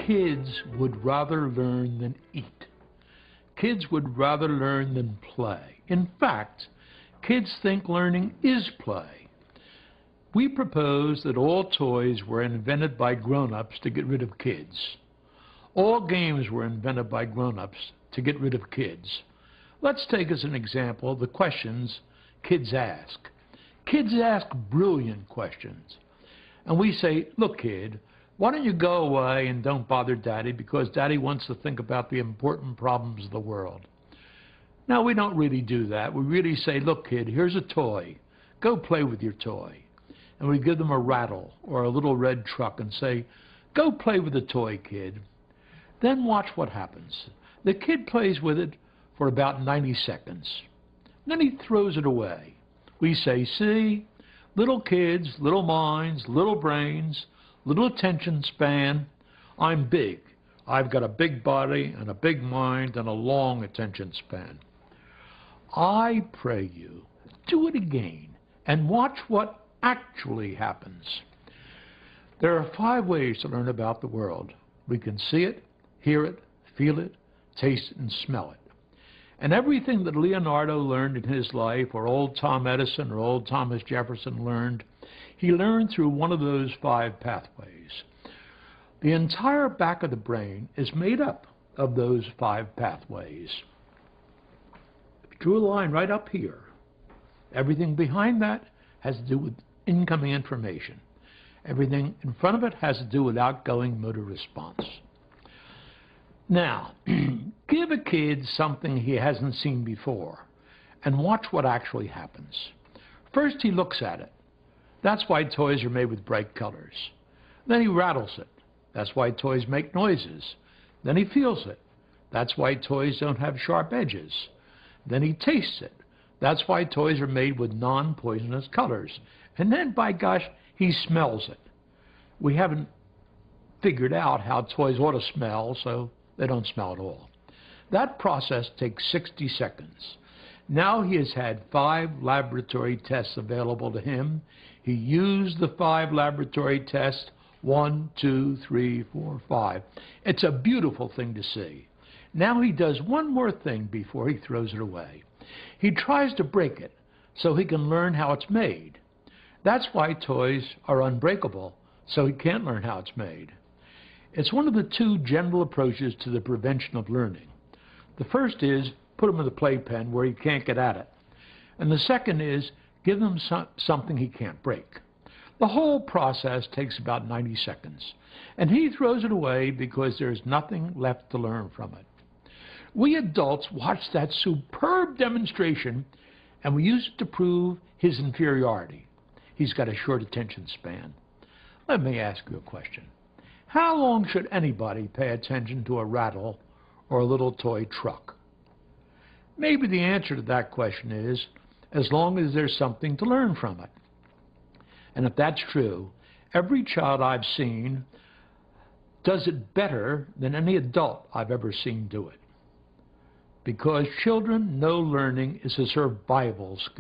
Kids would rather learn than eat. Kids would rather learn than play. In fact, kids think learning is play. We propose that all toys were invented by grown-ups to get rid of kids. All games were invented by grown-ups to get rid of kids. Let's take as an example the questions kids ask. Kids ask brilliant questions. And we say, look, kid, why don't you go away and don't bother Daddy because Daddy wants to think about the important problems of the world. Now, we don't really do that. We really say, look, kid, here's a toy. Go play with your toy. And we give them a rattle or a little red truck and say, go play with the toy, kid. Then watch what happens. The kid plays with it for about 90 seconds. Then he throws it away. We say, see, little kids, little minds, little brains, little attention span. I'm big. I've got a big body and a big mind and a long attention span. I pray you, do it again and watch what actually happens. There are 5 ways to learn about the world. We can see it, hear it, feel it, taste it, and smell it. And everything that Leonardo learned in his life, or old Tom Edison or old Thomas Jefferson learned, he learned through one of those 5 pathways. The entire back of the brain is made up of those 5 pathways. If you drew a line right up here, everything behind that has to do with incoming information. Everything in front of it has to do with outgoing motor response. Now, give a kid something he hasn't seen before and watch what actually happens. First, he looks at it. That's why toys are made with bright colors. Then he rattles it. That's why toys make noises. Then he feels it. That's why toys don't have sharp edges. Then he tastes it. That's why toys are made with non-poisonous colors. And then, by gosh, he smells it. We haven't figured out how toys ought to smell, so they don't smell at all. That process takes 60 seconds. Now he has had 5 laboratory tests available to him. He used the 5 laboratory tests, 1, 2, 3, 4, 5. It's a beautiful thing to see. Now he does one more thing before he throws it away. He tries to break it so he can learn how it's made. That's why toys are unbreakable, so he can't learn how it's made. It's one of the 2 general approaches to the prevention of learning. The first is put him in the playpen where he can't get at it. And the second is give him something he can't break. The whole process takes about 90 seconds. And he throws it away because there's nothing left to learn from it. We adults watch that superb demonstration and we use it to prove his inferiority. He's got a short attention span. Let me ask you a question. How long should anybody pay attention to a rattle or a little toy truck? Maybe the answer to that question is as long as there's something to learn from it. And if that's true, every child I've seen does it better than any adult I've ever seen do it. Because children know learning is a survival skill.